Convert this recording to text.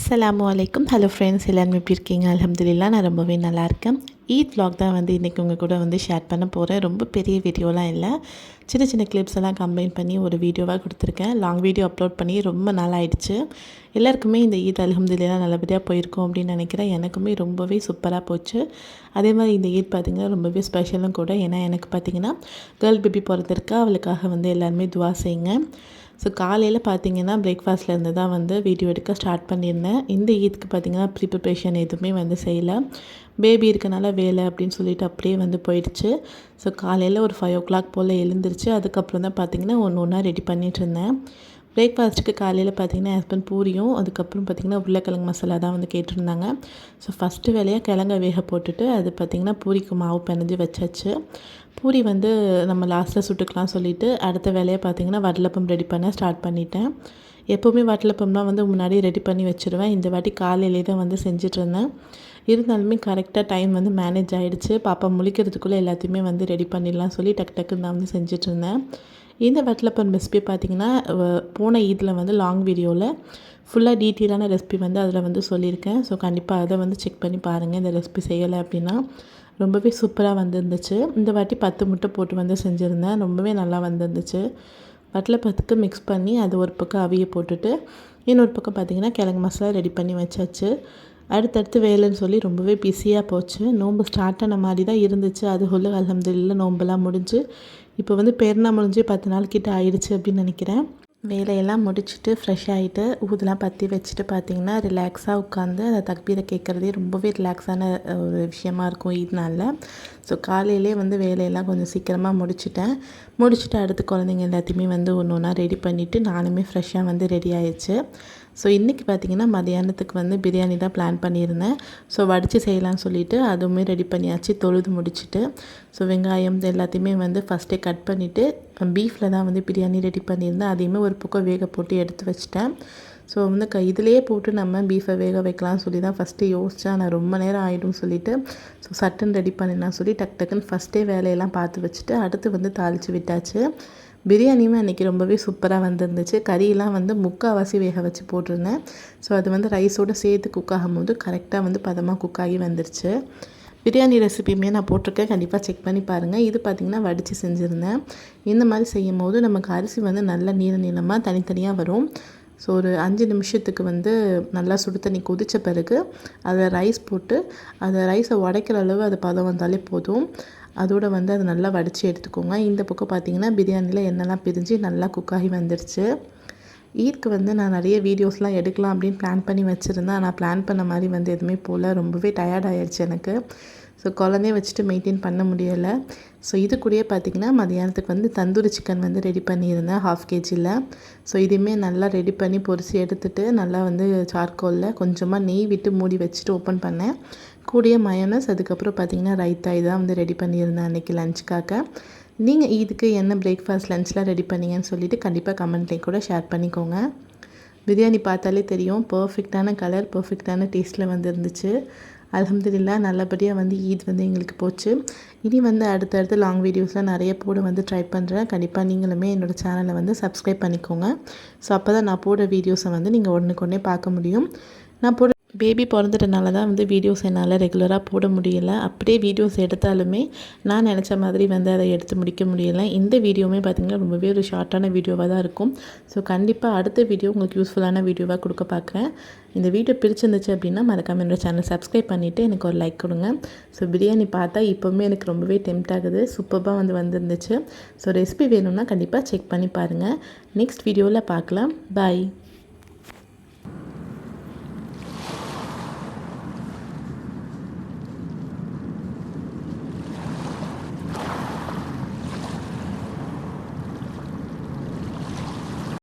அஸ்ஸலாமு அலைக்கும். Hello friends, எல்லாரும் எப்படி இருக்கீங்க? அல்ஹம்துலில்லாஹ் நான் ரொம்பவே நல்லாயிருக்கேன். ஈத் vlog தான் வந்து இன்றைக்கி உங்கள் கூட வந்து ஷேர் பண்ண போகிறேன். ரொம்ப பெரிய வீடியோலாம் இல்லை, சின்ன சின்ன கிளிப்ஸ் எல்லாம் கம்பைன் பண்ணி ஒரு வீடியோவாக கொடுத்துருக்கேன். லாங் வீடியோ அப்லோட் பண்ணி ரொம்ப நாள் ஆயிடுச்சு. எல்லாருக்குமே இந்த ஈத் அல்ஹம்துலில்லாஹ் நல்லபடியாக போயிருக்கோம் அப்படின்னு நினைக்கிறேன். எனக்குமே ரொம்பவே சூப்பராக போச்சு. அதே மாதிரி இந்த ஈத் பார்த்திங்கன்னா ரொம்பவே ஸ்பெஷலும் கூட. ஏன்னா எனக்கு பார்த்திங்கன்னா கேர்ள் பேபி பிறந்திருக்கு. அவளுக்காக வந்து எல்லாருமே துவா செய்யுங்க. ஸோ காலையில் பார்த்திங்கன்னா பிரேக்ஃபாஸ்ட்லேருந்து தான் வந்து வீடியோ எடுக்க ஸ்டார்ட் பண்ணியிருந்தேன். இந்த ஈத்துக்கு பார்த்திங்கன்னா ப்ரிப்பரேஷன் எதுவுமே வந்து செய்யலை. பேபி இருக்கனால வேலை அப்படின்னு சொல்லிட்டு அப்படியே வந்து போயிடுச்சு. ஸோ காலையில் ஒரு 5 o'clock போல் எழுந்திரிச்சு அதுக்கப்புறம் தான் பார்த்திங்கன்னா ஒன்று ஒன்றா ரெடி பண்ணிகிட்டு இருந்தேன். பிரேக்ஃபாஸ்ட்டுக்கு காலையில் பார்த்திங்கன்னா ஹஸ்பண்ட் பூரியும் அதுக்கப்புறம் பார்த்திங்கன்னா உருளைக்கிழங்கு மசாலா தான் வந்து கேட்டிருந்தாங்க. ஸோ ஃபஸ்ட்டு வேலையாக கிழங்க வேக போட்டுட்டு அது பார்த்திங்கன்னா பூரிக்கு மாவு பிணைஞ்சு வச்சாச்சு. பூரி வந்து நம்ம லாஸ்ட்டில் சுட்டுக்கலாம் சொல்லிவிட்டு அடுத்த வேலையை பார்த்திங்கன்னா வடலப்பம் ரெடி பண்ண ஸ்டார்ட் பண்ணிட்டேன். எப்போவுமே வடலப்பம்லாம் வந்து முன்னாடி ரெடி பண்ணி வச்சுருவேன். இந்த வாட்டி காலையிலே தான் வந்து செஞ்சிட்ருந்தேன். இருந்தாலுமே கரெக்டாக டைம் வந்து மேனேஜ் ஆகிடுச்சு. பாப்பா முழிக்கிறதுக்குள்ளே எல்லாத்தையுமே வந்து ரெடி பண்ணிடலாம் சொல்லி டக்கு டக்குன்னு தான் வந்து செஞ்சிட்ருந்தேன். இந்த வட்டலப்பம் ரெசிபி பார்த்திங்கன்னா போன ஈதில் வந்து லாங் வீடியோவில் ஃபுல்லாக டீட்டெயிலான ரெசிபி வந்து அதில் வந்து சொல்லியிருக்கேன். ஸோ கண்டிப்பாக அதை வந்து செக் பண்ணி பாருங்கள். இந்த ரெசிபி செய்யலை அப்படின்னா ரொம்பவே சூப்பராக வந்துருந்துச்சு. இந்த வாட்டி 10 முட்டை போட்டு வந்து செஞ்சுருந்தேன். ரொம்பவே நல்லா வந்துருந்துச்சு. வட்டலப்பத்துக்கு மிக்ஸ் பண்ணி அது ஒரு பக்கம் அவிய போட்டுட்டு இன்னொரு பக்கம் பார்த்திங்கன்னா கிழங்கு மசாலா ரெடி பண்ணி வச்சாச்சு. அடுத்தடுத்து வேலைன்னு சொல்லி ரொம்பவே பிஸியாக போச்சு. நோன்பு ஸ்டார்ட் ஆன மாதிரி தான் இருந்துச்சு. அதுக்குள்ளே அல்ஹம்துலில்லாஹ் நோன்பெல்லாம் முடிஞ்சு இப்போ வந்து பெருநாள் முடிஞ்சு 10 நாள் கிட்ட ஆயிடுச்சு அப்படின்னு நினைக்கிறேன். வேலையெல்லாம் முடிச்சுட்டு ஃப்ரெஷ் ஆகிட்டு ஊதெல்லாம் பற்றி வச்சுட்டு பார்த்திங்கன்னா ரிலாக்ஸாக உட்காந்து அதை தக்பீரை கேட்குறதே ரொம்பவே ரிலாக்ஸான ஒரு விஷயமா இருக்கும் ஈத் நாளில். ஸோ காலையிலே வந்து வேலையெல்லாம் கொஞ்சம் சீக்கிரமாக முடிச்சுட்டு அடுத்து குழந்தைங்க எல்லாத்தையுமே வந்து ஒன்று ஒன்றா ரெடி பண்ணிவிட்டு நானுமே ஃப்ரெஷ்ஷாக வந்து ரெடி ஆயிடுச்சு. ஸோ இன்றைக்கி பார்த்திங்கன்னா மதியானத்துக்கு வந்து பிரியாணி தான் பிளான் பண்ணியிருந்தேன். ஸோ வடித்து செய்யலான்னு சொல்லிவிட்டு அதுவுமே ரெடி பண்ணியாச்சு. தொழுது முடிச்சுட்டு ஸோ வெங்காயம் எல்லாத்தையுமே வந்து ஃபஸ்ட்டே கட் பண்ணிவிட்டு பீஃபில் தான் வந்து பிரியாணி ரெடி பண்ணியிருந்தேன். அதையுமே ஒரு பக்கம் வேக போட்டு எடுத்து வச்சிட்டேன். ஸோ வந்து இதிலே போட்டு நம்ம பீஃபை வேக வைக்கலாம்னு சொல்லி தான் ஃபஸ்ட்டு யோசித்தேன். நான் ரொம்ப நேரம் ஆகிடும்னு சொல்லிவிட்டு ஸோ சட்டுன்னு ரெடி பண்ணிடலாம் சொல்லி டக்குன்னு ஃபஸ்ட்டே வேலையெல்லாம் பார்த்து வச்சுட்டு அடுத்து வந்து தாளித்து விட்டாச்சு. பிரியாணியுமே அன்றைக்கி ரொம்பவே சூப்பராக வந்துருந்துச்சு. கறியெல்லாம் வந்து முக்கால்வாசி வேக வச்சு போட்டிருந்தேன். ஸோ அது வந்து ரைஸோடு சேர்த்து குக் ஆகும்போது கரெக்டாக வந்து பதமாக குக் ஆகி வந்துருச்சு. பிரியாணி ரெசிபியுமே நான் போட்டிருக்கேன், கண்டிப்பாக செக் பண்ணி பாருங்கள். இது பார்த்திங்கன்னா வடித்து செஞ்சுருந்தேன். இந்த மாதிரி செய்யும் போது நமக்கு அரிசி வந்து நல்லா நீளமாக தனித்தனியாக வரும். ஸோ ஒரு 5 நிமிஷத்துக்கு வந்து நல்லா சுடு தண்ணி கொதித்த பிறகு அதில் ரைஸ் போட்டு அதை ரைஸை உடைக்கிற அளவு அது பதம் வந்தாலே போதும். அதோடு வந்து அதை நல்லா வடித்து எடுத்துக்கோங்க. இந்த பக்கம் பார்த்திங்கன்னா பிரியாணியில் எண்ணெய்லாம் பிரிஞ்சு நல்லா குக்காகி வந்துடுச்சு. ஈத்க்கு வந்து நான் நிறைய வீடியோஸ்லாம் எடுக்கலாம் அப்படின்னு பிளான் பண்ணி வச்சுருந்தேன். ஆனால் பிளான் பண்ண மாதிரி வந்து எதுவுமே போல் ரொம்பவே டயர்ட் ஆகிடுச்சு எனக்கு. ஸோ குழந்தைய வச்சுட்டு மெயின்டைன் பண்ண முடியலை. ஸோ இது கூடயே பார்த்திங்கன்னா மதியானத்துக்கு வந்து தந்தூரி சிக்கன் வந்து ரெடி பண்ணியிருந்தேன் 1/2 kgயில். ஸோ இதையுமே நல்லா ரெடி பண்ணி பொரித்து எடுத்துகிட்டு நல்லா வந்து சார்கோலில் கொஞ்சமாக நெய் விட்டு மூடி வச்சுட்டு ஓப்பன் பண்ணேன். கூடிய மயோனஸ் அதுக்கப்புறம் பார்த்திங்கன்னா ரைத்தா இதான் வந்து ரெடி பண்ணியிருந்தேன் அன்றைக்கி லஞ்சுக்காக. நீங்கள் இதுக்கு என்ன பிரேக்ஃபாஸ்ட் லஞ்ச்லாம் ரெடி பண்ணீங்கன்னு சொல்லிவிட்டு கண்டிப்பாக கமெண்ட்லேயே கூட ஷேர் பண்ணிக்கோங்க. பிரியாணி பார்த்தாலே தெரியும் பர்ஃபெக்டான கலர் பர்ஃபெக்டான டேஸ்ட்டில் வந்து இருந்துச்சு. அல்ஹம்துலில்லாஹ் நல்லபடியாக வந்து ஈத் வந்து எங்களுக்கு போச்சு. இனி வந்து அடுத்தடுத்து லாங் வீடியோஸ்லாம் நிறைய போட வந்து ட்ரை பண்ணுறேன். கண்டிப்பாக நீங்களுமே என்னோடய சேனலை வந்து சப்ஸ்கிரைப் பண்ணிக்கோங்க. ஸோ அப்போ தான் நான் போடுற வீடியோஸை வந்து நீங்கள் ஒன்றுக்கொன்னே பார்க்க முடியும். நான் போட பேபி பிறந்துட்டனால தான் வந்து வீடியோஸ் என்னால் ரெகுலராக போட முடியலை. அப்படியே வீடியோஸ் எடுத்தாலுமே நான் நினச்ச மாதிரி வந்து அதை எடுத்து முடிக்க முடியலை. இந்த வீடியோவுமே பார்த்திங்கன்னா ரொம்பவே ஒரு ஷார்ட்டான வீடியோவாக தான் இருக்கும். ஸோ கண்டிப்பாக அடுத்த வீடியோ உங்களுக்கு யூஸ்ஃபுல்லான வீடியோவாக கொடுக்க பார்க்குறேன். இந்த வீடியோ பிடிச்சிருந்துச்சு அப்படின்னா மறக்காமல் என்னோடய சேனல் சப்ஸ்கிரைப் பண்ணிவிட்டு எனக்கு ஒரு லைக் கொடுங்க. ஸோ பிரியாணி பார்த்தா இப்போவுமே எனக்கு ரொம்பவே டெம்ட் ஆகுது. சூப்பராக வந்து வந்துருந்துச்சு. ஸோ ரெசிபி வேணும்னா கண்டிப்பாக செக் பண்ணி பாருங்கள். நெக்ஸ்ட் வீடியோவில் பார்க்கலாம். பாய்.